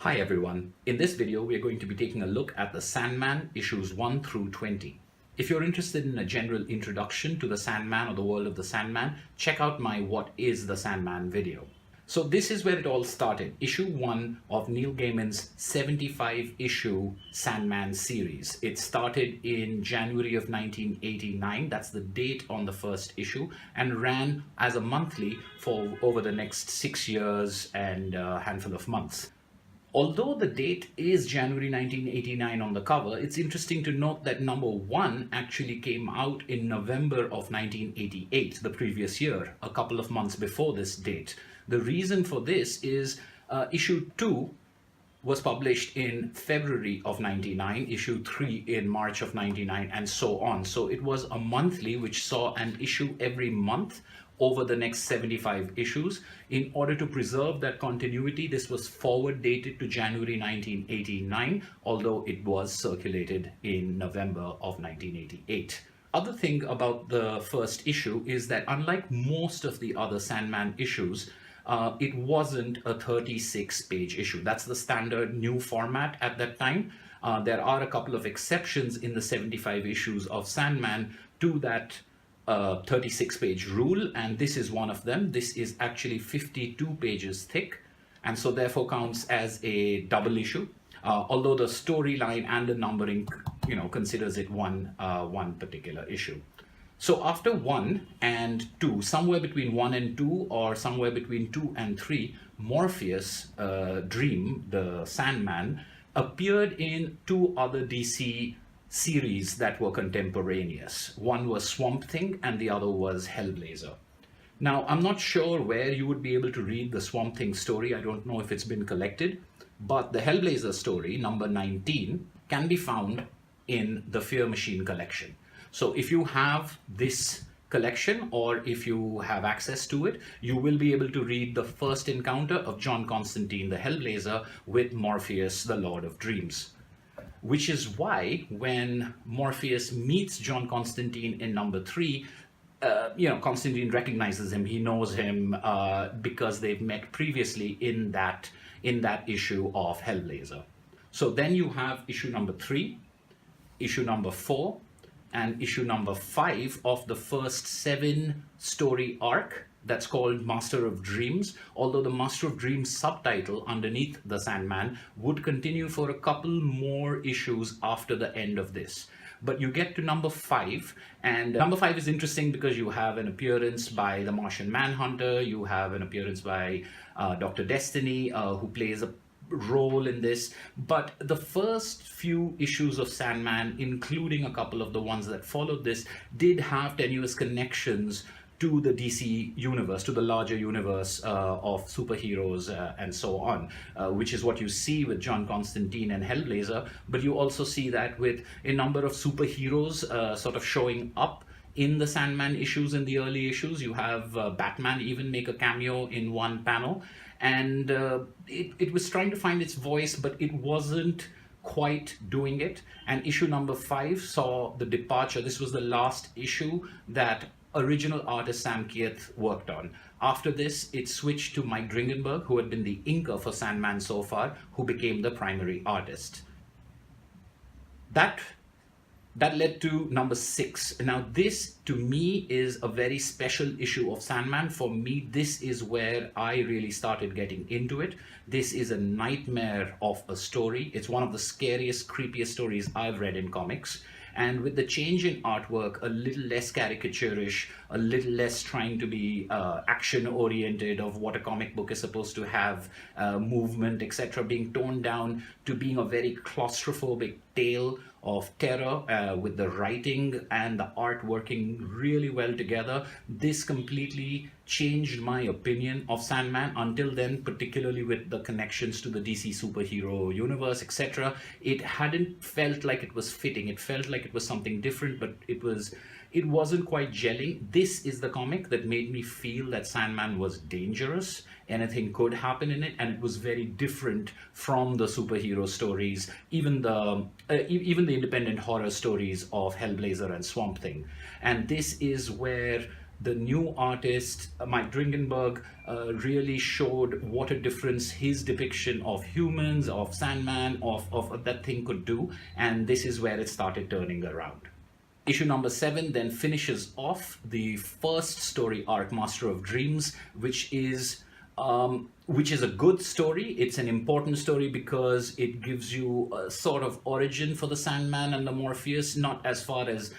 Hi everyone. In this video, we are going to be taking a look at the Sandman issues 1 through 20. If you're interested in a general introduction to the Sandman or the world of the Sandman, check out my What is the Sandman video. So this is where it all started. Issue 1 of Neil Gaiman's 75-issue Sandman series. It started in January of 1989. That's the date on the first issue, and ran as a monthly for over the next 6 years and a handful of months. Although the date is January 1989 on the cover, it's interesting to note that number 1 actually came out in November of 1988, the previous year, a couple of months before this date. The reason for this is issue 2 was published in February of 99, issue 3 in March of 99, and so on. So it was a monthly which saw an issue every month over the next 75 issues. In order to preserve that continuity, this was forward dated to January 1989, although it was circulated in November of 1988. Other thing about the first issue is that unlike most of the other Sandman issues, it wasn't a 36-page issue. That's the standard new format at that time. There are a couple of exceptions in the 75 issues of Sandman to that 36-page rule, and this is one of them. This is actually 52 pages thick, and so therefore counts as a double issue, although the storyline and the numbering, considers it one particular issue. So after 1 and 2, somewhere between 1 and 2 or somewhere between 2 and 3, Morpheus, Dream, the Sandman, appeared in 2 other DC series that were contemporaneous. One was Swamp Thing and the other was Hellblazer. Now, I'm not sure where you would be able to read the Swamp Thing story. I don't know if it's been collected, but the Hellblazer story, number 19, can be found in the Fear Machine collection. So if you have this collection, or if you have access to it, you will be able to read the first encounter of John Constantine the Hellblazer with Morpheus, the Lord of Dreams. Which is why when Morpheus meets John Constantine in number 3, Constantine recognizes him. He knows him because they've met previously in that issue of Hellblazer. So then you have issue number 3, issue number 4, and issue number 5 of the first 7-story arc that's called Master of Dreams, although the Master of Dreams subtitle underneath the Sandman would continue for a couple more issues after the end of this. But you get to number 5, and number 5 is interesting because you have an appearance by the Martian Manhunter, you have an appearance by Dr. Destiny, who plays a role in this. But the first few issues of Sandman, including a couple of the ones that followed this, did have tenuous connections to the DC universe, to the larger universe of superheroes and so on, which is what you see with John Constantine and Hellblazer. But you also see that with a number of superheroes sort of showing up in the Sandman issues, in the early issues. You have Batman even make a cameo in one panel, and it was trying to find its voice, but it wasn't quite doing it. And issue number 5 saw the departure. This was the last issue that original artist Sam Kieth worked on. After this, it switched to Mike Dringenberg, who had been the inker for Sandman so far, who became the primary artist. That led to number 6. Now this, to me, is a very special issue of Sandman. For me, this is where I really started getting into it. This is a nightmare of a story. It's one of the scariest, creepiest stories I've read in comics. And with the change in artwork, a little less caricaturish, a little less trying to be action-oriented of what a comic book is supposed to have, movement, etc., being toned down to being a very claustrophobic tale of terror, with the writing and the art working really well together. This completely changed my opinion of Sandman. Until then, particularly with the connections to the DC superhero universe, etc., it hadn't felt like it was fitting. It felt like it was something different, but it wasn't quite gelling. This is the comic that made me feel that Sandman was dangerous. Anything could happen in it, and it was very different from the superhero stories, even the independent horror stories of Hellblazer and Swamp Thing. And this is where the new artist, Mike Dringenberg, really showed what a difference his depiction of humans, of Sandman, of that thing could do. And this is where it started turning around. Issue number 7 then finishes off the first story arc, Master of Dreams, which is a good story. It's an important story because it gives you a sort of origin for the Sandman and the Morpheus, not as far as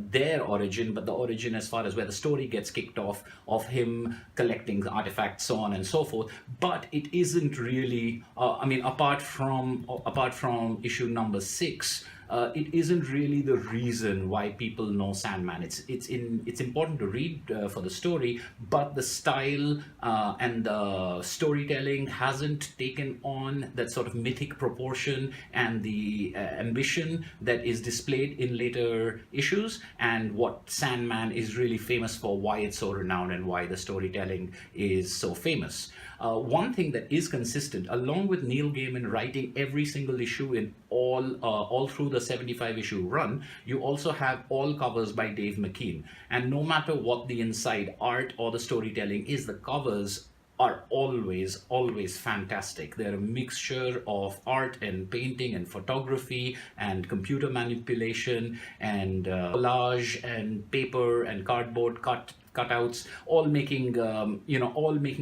their origin, but the origin as far as where the story gets kicked off, of him collecting artifacts, so on and so forth. But it isn't really, apart from issue number 6, it isn't really the reason why people know Sandman. It's important to read for the story, but the style and the storytelling hasn't taken on that sort of mythic proportion and the ambition that is displayed in later issues, and what Sandman is really famous for, why it's so renowned and why the storytelling is so famous. One thing that is consistent, along with Neil Gaiman writing every single issue in all through the 75 issue run, you also have all covers by Dave McKean. And no matter what the inside art or the storytelling is, the covers are always fantastic. They're a mixture of art and painting and photography and computer manipulation and collage and paper and cardboard cutouts, all making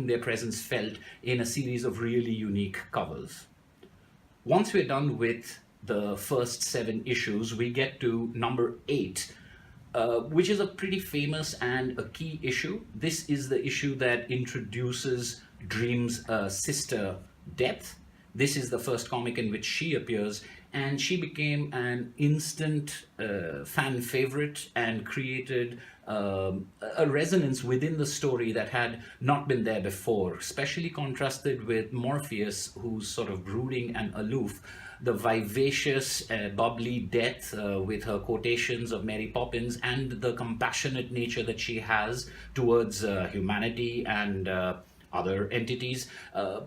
their presence felt in a series of really unique covers. Once we're done with the first 7 issues, we get to number 8, which is a pretty famous and a key issue. This is the issue that introduces Dream's sister, Depth. This is the first comic in which she appears, and she became an instant fan favorite and created a resonance within the story that had not been there before, especially contrasted with Morpheus, who's sort of brooding and aloof. The vivacious, bubbly Death with her quotations of Mary Poppins, and the compassionate nature that she has towards humanity and other entities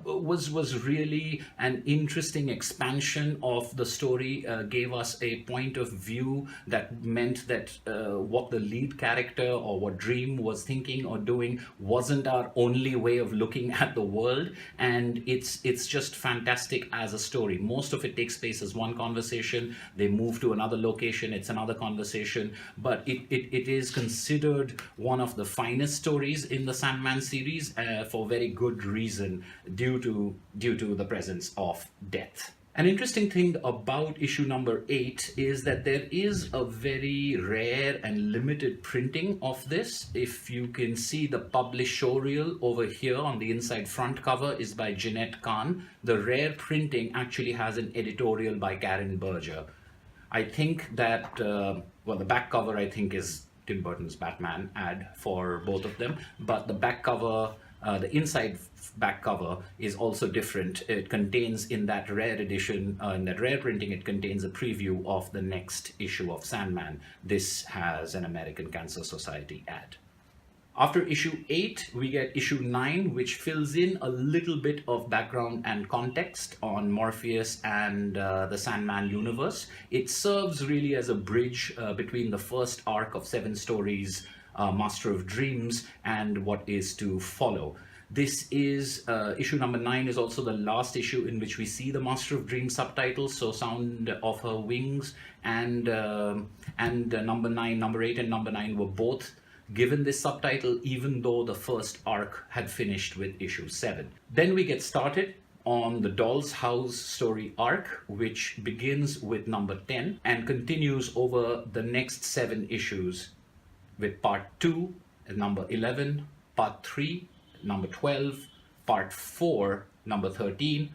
was really an interesting expansion of the story, gave us a point of view that meant that what the lead character or what Dream was thinking or doing wasn't our only way of looking at the world, and it's just fantastic as a story. Most of it takes place as one conversation, they move to another location, it's another conversation, but it is considered one of the finest stories in the Sandman series for very good reason, due to the presence of Death. An interesting thing about issue number 8 is that there is a very rare and limited printing of this. If you can see, the published showreel over here on the inside front cover is by Jeanette Kahn. The rare printing actually has an editorial by Karen Berger. I think that, the back cover I think is Tim Burton's Batman ad for both of them, but the back cover, the inside back cover is also different. It contains, in that rare edition, in that rare printing, it contains a preview of the next issue of Sandman. This has an American Cancer Society ad. After issue 8, we get issue 9, which fills in a little bit of background and context on Morpheus and the Sandman universe. It serves really as a bridge between the first arc of 7 stories, Master of Dreams, and what is to follow. This is issue number 9 is also the last issue in which we see the Master of Dreams subtitles, so Sound of Her Wings and number 8 and number 9 were both given this subtitle, even though the first arc had finished with issue 7. Then we get started on the Doll's House story arc, which begins with number 10 and continues over the next 7 issues, with part 2, number 11, part 3, number 12, part 4, number 13,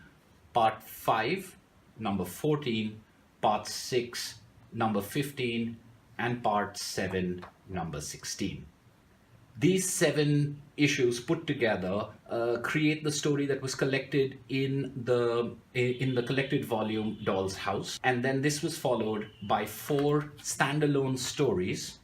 part 5, number 14, part 6, number 15, and part 7, number 16. These 7 issues put together create the story that was collected in the collected volume Doll's House, and then this was followed by 4 standalone stories,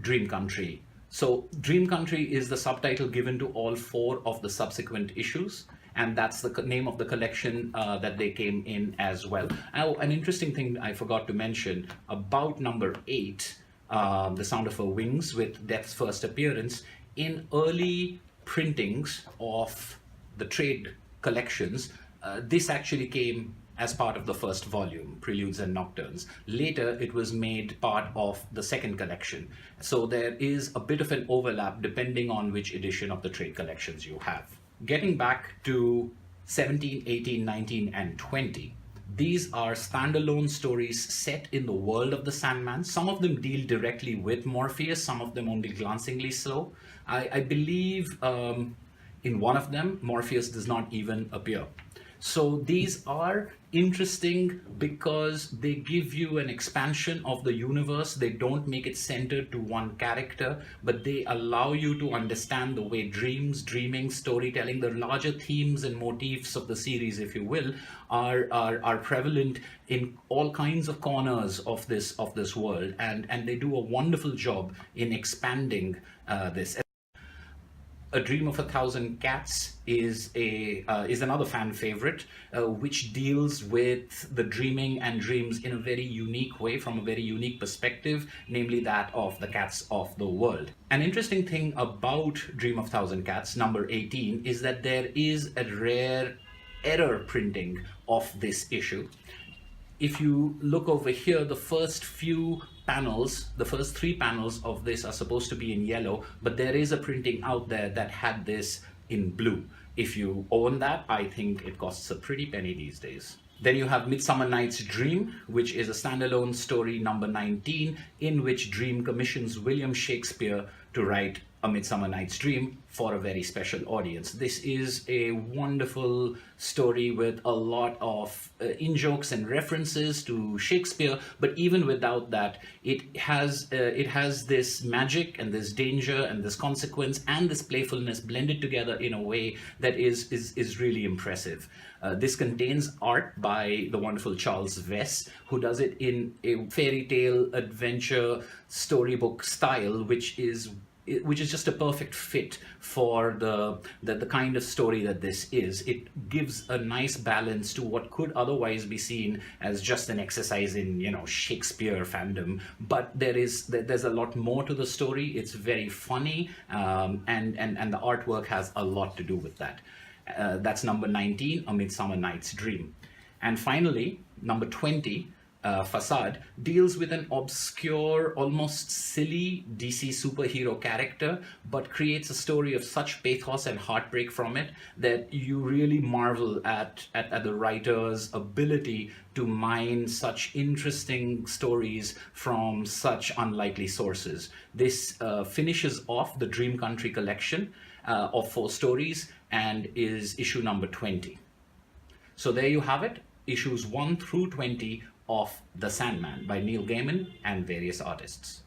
Dream Country. So Dream Country is the subtitle given to all 4 of the subsequent issues, and that's the name of the collection that they came in as well. Now, an interesting thing I forgot to mention about number 8, The Sound of Her Wings with Death's first appearance, in early printings of the trade collections, this actually came as part of the first volume, Preludes and Nocturnes. Later, it was made part of the second collection. So there is a bit of an overlap depending on which edition of the trade collections you have. Getting back to 17, 18, 19, and 20, these are standalone stories set in the world of the Sandman. Some of them deal directly with Morpheus, some of them only glancingly so. I believe in one of them, Morpheus does not even appear. So these are interesting because they give you an expansion of the universe. They don't make it centered to one character, but they allow you to understand the way dreams, dreaming, storytelling, the larger themes and motifs of the series, if you will, are prevalent in all kinds of corners of this world, and they do a wonderful job in expanding this. A Dream of a Thousand Cats is another fan favorite, which deals with the dreaming and dreams in a very unique way, from a very unique perspective, namely that of the cats of the world. An interesting thing about Dream of Thousand Cats, number 18, is that there is a rare error printing of this issue. If you look over here, the first few panels, the first 3 panels of this are supposed to be in yellow, but there is a printing out there that had this in blue. If you own that, I think it costs a pretty penny these days. Then you have Midsummer Night's Dream, which is a standalone story, number 19, in which Dream commissions William Shakespeare to write A Midsummer Night's Dream for a very special audience. This is a wonderful story with a lot of in-jokes and references to Shakespeare, but even without that, it has this magic and this danger and this consequence and this playfulness blended together in a way that is really impressive. This contains art by the wonderful Charles Vess, who does it in a fairy tale adventure storybook style, which is just a perfect fit for the kind of story that this is. It gives a nice balance to what could otherwise be seen as just an exercise in, Shakespeare fandom, but there's a lot more to the story. It's very funny, and the artwork has a lot to do with that. That's number 19, A Midsummer Night's Dream. And finally, number 20, Facade, deals with an obscure, almost silly DC superhero character, but creates a story of such pathos and heartbreak from it that you really marvel at the writer's ability to mine such interesting stories from such unlikely sources. This finishes off the Dream Country collection of 4 stories and is issue number 20. So there you have it, issues 1 through 20 of The Sandman by Neil Gaiman and various artists.